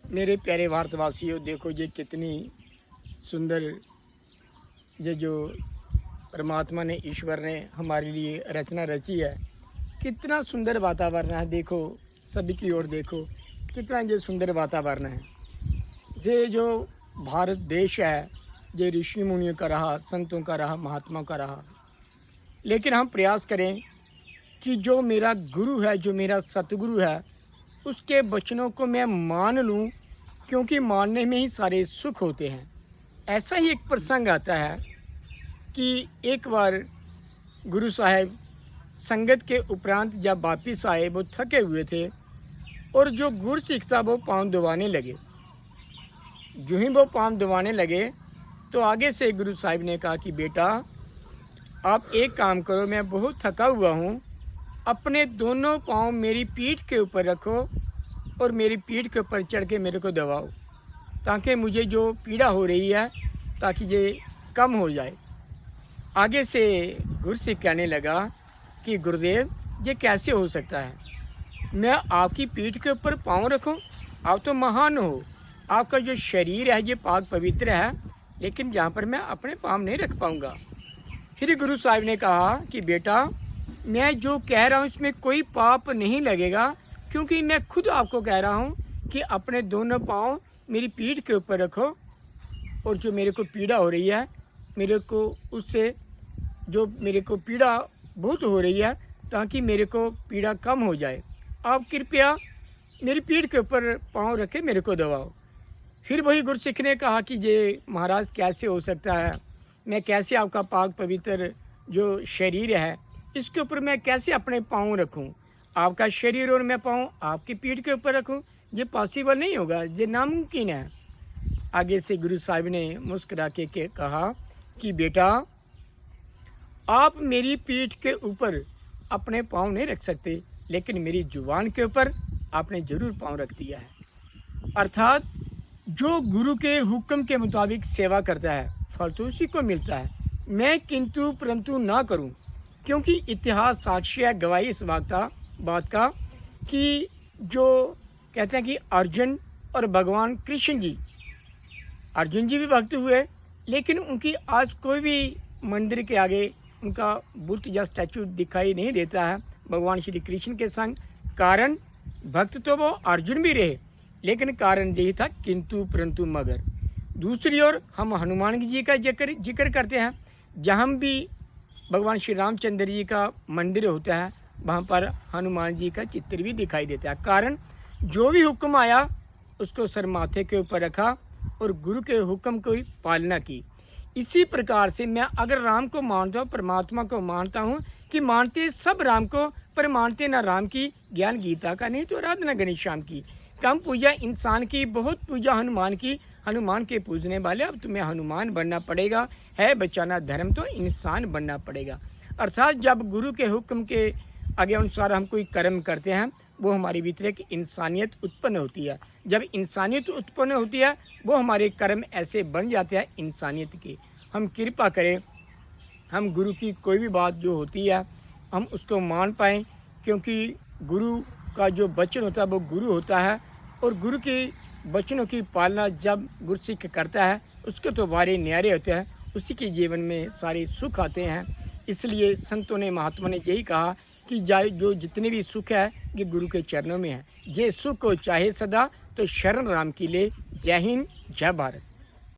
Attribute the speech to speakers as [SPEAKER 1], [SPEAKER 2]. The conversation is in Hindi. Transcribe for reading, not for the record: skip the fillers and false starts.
[SPEAKER 1] मेरे प्यारे भारतवासियों, देखो ये कितनी सुंदर ये जो परमात्मा ने, ईश्वर ने हमारे लिए रचना रची है। कितना सुंदर वातावरण है। देखो, सभी की ओर देखो, कितना ये सुंदर वातावरण है। ये जो भारत देश है, ये ऋषि मुनियों का रहा, संतों का रहा, महात्मा का रहा। लेकिन हम प्रयास करें कि जो मेरा गुरु है, जो मेरा सतगुरु है, उसके वचनों को मैं मान लूं, क्योंकि मानने में ही सारे सुख होते हैं। ऐसा ही एक प्रसंग आता है कि एक बार गुरु साहब संगत के उपरांत जब वापिस आए, वो थके हुए थे और जो गुरसिख था वो पाँव दबाने लगे। जो ही वो पाँव दबाने लगे तो आगे से गुरु साहब ने कहा कि बेटा, आप एक काम करो, मैं बहुत थका हुआ हूँ, अपने दोनों पाँव मेरी पीठ के ऊपर रखो और मेरी पीठ के ऊपर चढ़ के मेरे को दबाओ, ताकि मुझे जो पीड़ा हो रही है ताकि ये कम हो जाए। आगे से गुरसिख कहने लगा कि गुरुदेव, ये कैसे हो सकता है? मैं आपकी पीठ के ऊपर पाँव रखूं? आप तो महान हो, आपका जो शरीर है ये पाक पवित्र है, लेकिन जहाँ पर मैं अपने पाँव नहीं रख पाऊँगा। फिर गुरु साहब ने कहा कि बेटा, मैं जो कह रहा हूँ इसमें कोई पाप नहीं लगेगा, क्योंकि मैं खुद आपको कह रहा हूँ कि अपने दोनों पाँव मेरी पीठ के ऊपर रखो और जो मेरे को पीड़ा हो रही है, मेरे को उससे जो मेरे को पीड़ा बहुत हो रही है, ताकि मेरे को पीड़ा कम हो जाए, आप कृपया मेरी पीठ के ऊपर पाँव रखे मेरे को दबाओ। फिर वही गुरसिख ने कहा कि ये महाराज कैसे हो सकता है? मैं कैसे आपका पाक पवित्र जो शरीर है इसके ऊपर मैं कैसे अपने पाँव रखूं? आपका शरीर और मैं पाँव आपकी पीठ के ऊपर रखूं? ये पॉसिबल नहीं होगा, ये नामुमकिन है। आगे से गुरु साहब ने मुस्कुरा के कहा कि बेटा, आप मेरी पीठ के ऊपर अपने पाँव नहीं रख सकते, लेकिन मेरी जुबान के ऊपर आपने ज़रूर पाँव रख दिया है। अर्थात जो गुरु के हुक्म के मुताबिक सेवा करता है, फल तो उसी को मिलता है। मैं किंतु परंतु ना करूं, क्योंकि इतिहास साक्ष्य है, गवाही इस बात का कि जो कहते हैं कि अर्जुन और भगवान कृष्ण जी, अर्जुन जी भी भक्त हुए, लेकिन उनकी आज कोई भी मंदिर के आगे उनका बुत या स्टैचू दिखाई नहीं देता है भगवान श्री कृष्ण के संग। कारण, भक्त तो वो अर्जुन भी रहे, लेकिन कारण यही था किंतु परंतु मगर। दूसरी ओर हम हनुमान जी का जिक्र करते हैं। जहाँ भी भगवान श्री रामचंद्र जी का मंदिर होता है, वहाँ पर हनुमान जी का चित्र भी दिखाई देता है। कारण, जो भी हुक्म आया उसको सर माथे के ऊपर रखा और गुरु के हुक्म की पालना की। इसी प्रकार से मैं अगर राम को मानता हूँ, परमात्मा को मानता हूँ, कि मानते सब राम को पर मानते ना राम की, ज्ञान गीता का नहीं तो आराधना घनश्याम की। कम पूजा इंसान की, बहुत पूजा हनुमान की। हनुमान के पूजने वाले, अब तुम्हें हनुमान बनना पड़ेगा, है बचाना धर्म तो इंसान बनना पड़ेगा। अर्थात जब गुरु के हुक्म के आगे अनुसार हम कोई कर्म करते हैं, वो हमारे भीतर एक इंसानियत उत्पन्न होती है। जब इंसानियत उत्पन्न होती है, वो हमारे कर्म ऐसे बन जाते हैं इंसानियत के। हम कृपा करें, हम गुरु की कोई भी बात जो होती है हम उसको मान पाएँ, क्योंकि गुरु का जो वचन होता है वो गुरु होता है, और गुरु के वचनों की पालना जब गुरसिख करता है उसके तो बारे न्यारे होते हैं, उसी के जीवन में सारे सुख आते हैं। इसलिए संतों ने, महात्मा ने यही कहा कि जो जितने भी सुख है ये गुरु के चरणों में है। जे सुख को चाहे सदा, तो शरण राम की ले। जय हिंद, जय भारत।